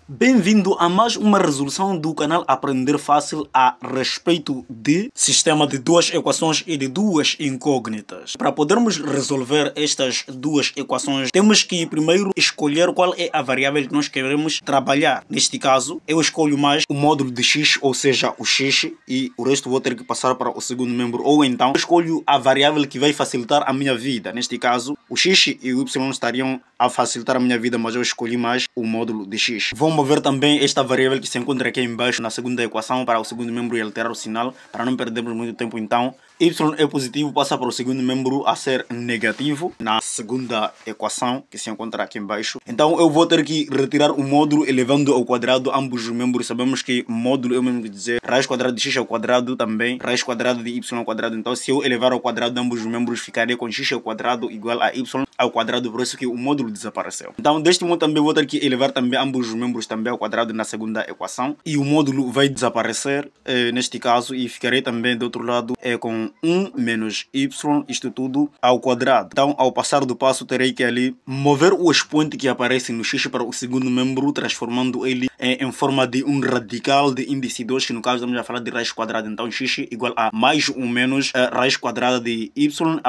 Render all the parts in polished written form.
Bem-vindo a mais uma resolução do canal Aprender Fácil a respeito de sistema de duas equações e de duas incógnitas. Para podermos resolver estas duas equações, temos que primeiro escolher qual é a variável que nós queremos trabalhar. Neste caso, eu escolho mais o módulo de x, ou seja, o x, e o resto vou ter que passar para o segundo membro, ou então eu escolho a variável que vai facilitar a minha vida. Neste caso, o x e o y estariam a facilitar a minha vida, mas eu escolhi mais o módulo de x. Vou mover também esta variável que se encontra aqui embaixo na segunda equação para o segundo membro e alterar o sinal para não perdermos muito tempo. Então, y é positivo, passa para o segundo membro a ser negativo na segunda equação que se encontra aqui embaixo. Então eu vou ter que retirar o módulo elevando ao quadrado ambos os membros. Sabemos que módulo é o mesmo que dizer raiz quadrada de x ao quadrado, também raiz quadrada de y ao quadrado. Então se eu elevar ao quadrado ambos os membros, ficaria com x ao quadrado igual a y ao quadrado, por isso que o módulo desapareceu. Então deste modo também vou ter que elevar também ambos os membros também ao quadrado na segunda equação e o módulo vai desaparecer neste caso, e ficarei também do outro lado com 1 menos y, isto tudo ao quadrado. Então ao passar do passo terei que ali mover o expoente que aparece no x para o segundo membro, transformando ele em forma de um radical de índice 2, que no caso estamos a falar de raiz quadrada. Então x igual a mais ou menos raiz quadrada de y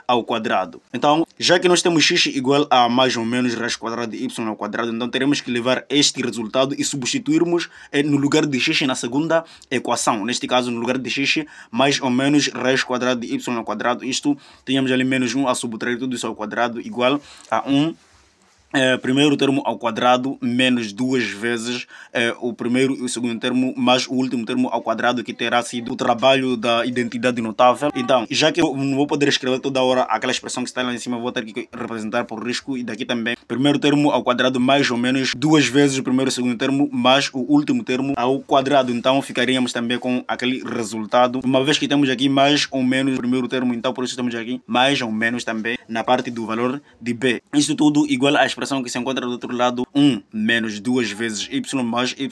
ao quadrado. Então já que nós temos x igual a mais ou menos raiz quadrada de y ao quadrado, então teremos que levar este resultado e substituirmos no lugar de x na segunda equação. Neste caso, no lugar de x, mais ou menos raiz quadrada de y ao quadrado, isto tínhamos ali menos 1, a subtrair tudo isso ao quadrado igual a 1. Primeiro termo ao quadrado menos duas vezes o primeiro e o segundo termo mais o último termo ao quadrado, que terá sido o trabalho da identidade notável. Então, já que eu não vou poder escrever toda hora aquela expressão que está lá em cima, vou ter que representar por risco, e daqui também primeiro termo ao quadrado mais ou menos duas vezes o primeiro e o segundo termo mais o último termo ao quadrado. Então ficaríamos também com aquele resultado, uma vez que temos aqui mais ou menos o primeiro termo, então por isso temos aqui mais ou menos também na parte do valor de b. Isso tudo igual à expressão que se encontra do outro lado, 1 menos duas vezes y mais y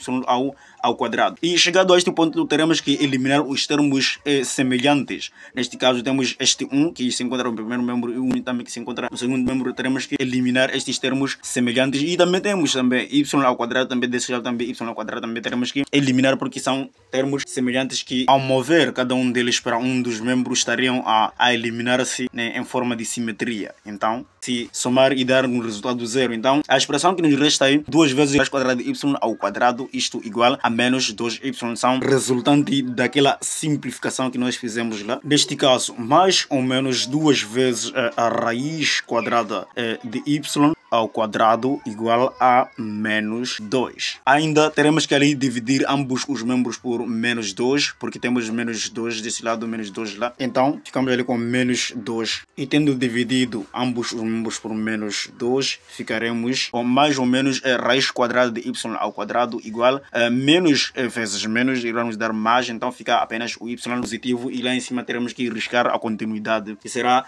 ao quadrado. E chegado a este ponto teremos que eliminar os termos semelhantes. Neste caso temos este 1 que se encontra no primeiro membro e o 1 também que se encontra no segundo membro. Teremos que eliminar estes termos semelhantes, e também temos também y ao quadrado, também desse lado também y ao quadrado também teremos que eliminar, porque são termos semelhantes que ao mover cada um deles para um dos membros estariam a eliminar-se, né, em forma de simetria. Então se somar e dar um resultado zero, então a expressão que nos resta aí, 2 vezes raiz quadrada de y ao quadrado, isto igual a menos 2y, são resultante daquela simplificação que nós fizemos lá. Neste caso, mais ou menos 2 vezes a raiz quadrada de y ao quadrado igual a menos 2. Ainda teremos que ali dividir ambos os membros por menos 2, porque temos menos 2 desse lado, menos 2 lá. Então ficamos ali com menos 2. E tendo dividido ambos os membros por menos 2, ficaremos com mais ou menos raiz quadrada de y ao quadrado igual a menos vezes menos, irá nos dar mais, então fica apenas o y positivo, e lá em cima teremos que riscar a continuidade, que será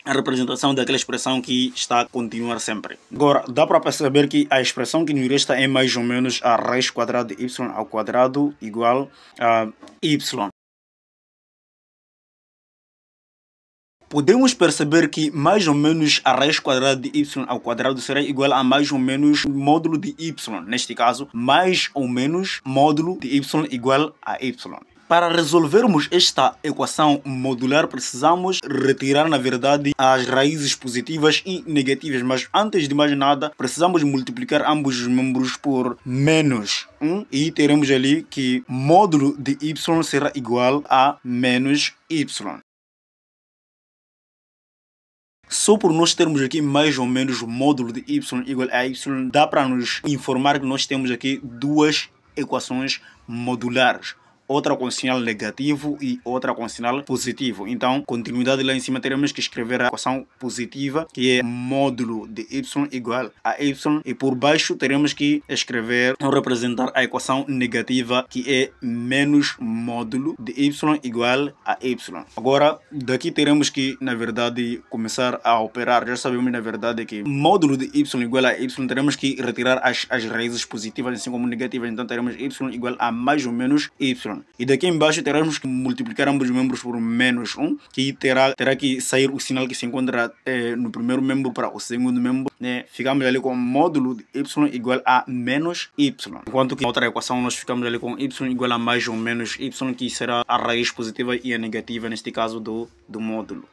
a representação daquela expressão que está a continuar sempre. Agora, dá para perceber que a expressão que nos resta é mais ou menos a raiz quadrada de y ao quadrado igual a y. Podemos perceber que mais ou menos a raiz quadrada de y ao quadrado será igual a mais ou menos módulo de y. Neste caso, mais ou menos módulo de y igual a y. Para resolvermos esta equação modular, precisamos retirar, na verdade, as raízes positivas e negativas. Mas antes de mais nada, precisamos multiplicar ambos os membros por menos 1. E teremos ali que módulo de y será igual a menos y. Só por nós termos aqui mais ou menos o módulo de y igual a y, dá para nos informar que nós temos aqui duas equações modulares. Outra com sinal negativo e outra com sinal positivo. Então, continuidade lá em cima, teremos que escrever a equação positiva, que é módulo de y igual a y, e por baixo teremos que escrever ou representar a equação negativa, que é menos módulo de y igual a y. Agora, daqui teremos que, na verdade, começar a operar. Já sabemos, na verdade, que módulo de y igual a y, teremos que retirar as raízes positivas, assim como negativas. Então, teremos y igual a mais ou menos y. E daqui embaixo teremos que multiplicar ambos os membros por menos 1, que terá que sair o sinal que se encontra no primeiro membro para o segundo membro, né? Ficamos ali com módulo de y igual a menos y. Enquanto que na outra equação nós ficamos ali com y igual a mais ou menos y, que será a raiz positiva e a negativa, neste caso do módulo.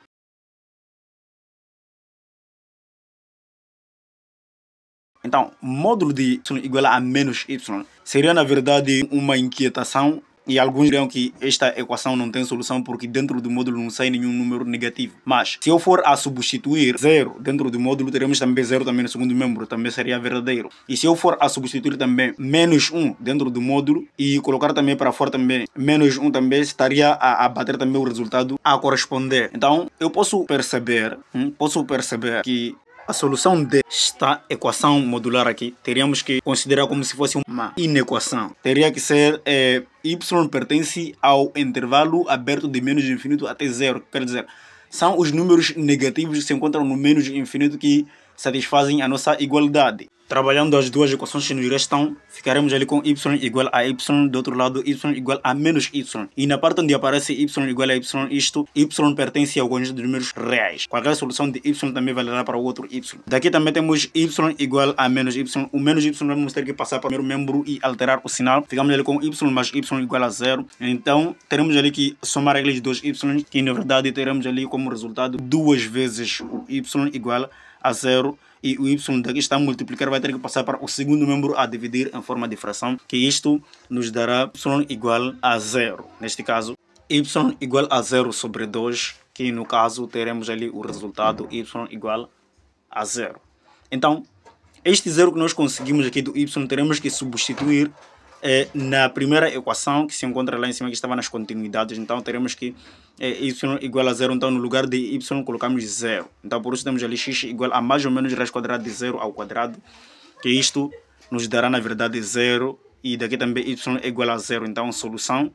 Então, módulo de y igual a menos y seria, na verdade, uma inquietação, e alguns diriam que esta equação não tem solução porque dentro do módulo não sai nenhum número negativo. Mas, se eu for a substituir 0 dentro do módulo, teremos também 0 também no segundo membro, também seria verdadeiro. E se eu for a substituir também menos 1 dentro do módulo e colocar também para fora também menos 1, também estaria a bater também o resultado a corresponder. Então, eu posso perceber que a solução desta equação modular aqui, teríamos que considerar como se fosse uma inequação. Teria que ser y pertence ao intervalo aberto de menos infinito até 0. Quer dizer, são os números negativos que se encontram no menos infinito que satisfazem a nossa igualdade. Trabalhando as duas equações que nos restam, ficaremos ali com y igual a y, do outro lado y igual a menos y. E na parte onde aparece y igual a y, isto y pertence ao conjunto de números reais. Qualquer solução de y também valerá para o outro y. Daqui também temos y igual a menos y. O menos y vamos ter que passar para o primeiro membro e alterar o sinal. Ficamos ali com y mais y igual a 0. Então teremos ali que somar aqueles dois y, que na verdade teremos ali como resultado duas vezes o y igual a 0. E o y daqui está a multiplicar, vai ter que passar para o segundo membro a dividir em forma de fração, que isto nos dará y igual a 0. Neste caso, y igual a 0 sobre 2, que no caso teremos ali o resultado y igual a 0. Então, este 0 que nós conseguimos aqui do y, teremos que substituir na primeira equação que se encontra lá em cima, que estava nas continuidades. Então teremos que y igual a 0, então no lugar de y colocamos 0. Então por isso temos ali x igual a mais ou menos raiz quadrada de 0 ao quadrado, que isto nos dará na verdade 0, e daqui também y é igual a 0. Então solução,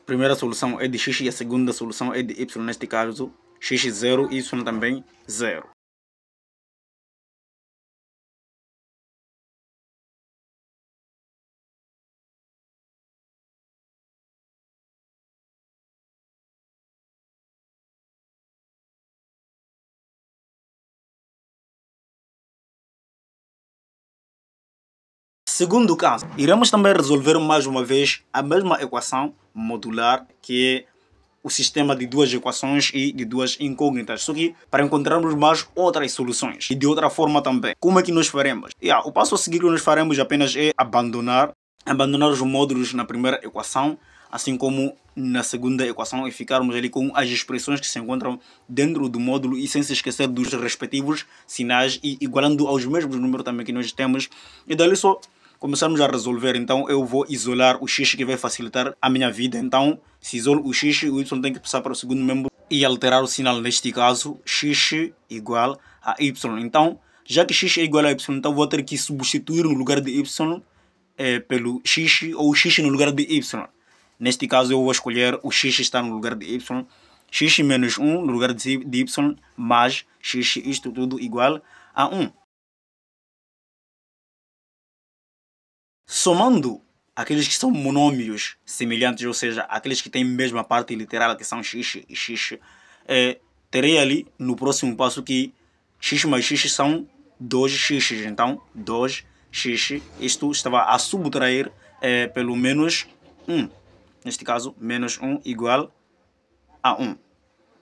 primeira solução é de x e a segunda solução é de y, neste caso x 0, y também 0. Segundo caso, iremos também resolver mais uma vez a mesma equação modular, que é o sistema de duas equações e de duas incógnitas, só que para encontrarmos mais outras soluções e de outra forma também. Como é que nós faremos? O passo a seguir que nós faremos apenas é abandonar os módulos na primeira equação, assim como na segunda equação, e ficarmos ali com as expressões que se encontram dentro do módulo e sem se esquecer dos respectivos sinais e igualando aos mesmos números também que nós temos, e dali só começarmos a resolver. Então eu vou isolar o x, que vai facilitar a minha vida. Então se isolo o x, o y tem que passar para o segundo membro e alterar o sinal, neste caso x igual a y. Então já que x é igual a y, então vou ter que substituir no lugar de y pelo x, ou x no lugar de y. Neste caso eu vou escolher o x está no lugar de y, x menos 1 no lugar de y, mais x, isto tudo igual a 1. Somando aqueles que são monômios semelhantes, ou seja, aqueles que têm a mesma parte literal, que são x e x, terei ali no próximo passo que x mais x são 2x. Então 2x, isto estava a subtrair pelo menos 1. Neste caso, menos 1 igual a 1.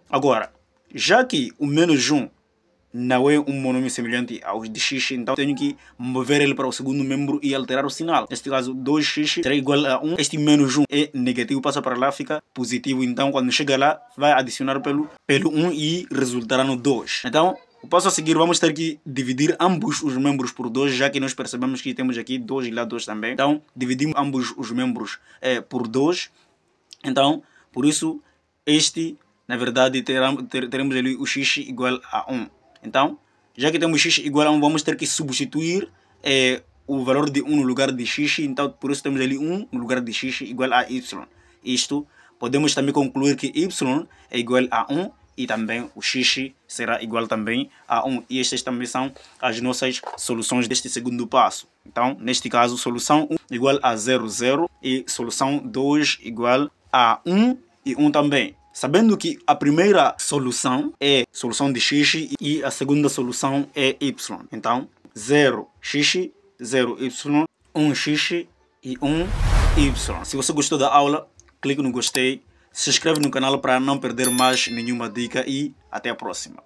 Agora, já que o menos 1 não é um monômio semelhante ao de x, então tenho que mover ele para o segundo membro e alterar o sinal. Neste caso, 2x será igual a 1. Este menos 1 é negativo, passa para lá, fica positivo. Então, quando chega lá, vai adicionar pelo 1 e resultará no 2. Então, o passo a seguir, vamos ter que dividir ambos os membros por 2, já que nós percebemos que temos aqui 2 e lá 2 também. Então, dividimos ambos os membros por 2. Então, por isso, na verdade, teremos ali o x igual a 1. Então, já que temos x igual a 1, vamos ter que substituir o valor de 1 no lugar de x. Então, por isso temos ali 1 no lugar de x igual a y. Isto, podemos também concluir que y é igual a 1 e também o x será igual também a 1. E estas também são as nossas soluções deste segundo passo. Então, neste caso, solução 1 igual a 0, 0 e solução 2 igual a 1 e 1 também. Sabendo que a primeira solução é solução de x e a segunda solução é y. Então, 0x, 0y, 1x e 1y. Se você gostou da aula, clique no gostei, se inscreve no canal para não perder mais nenhuma dica e até a próxima.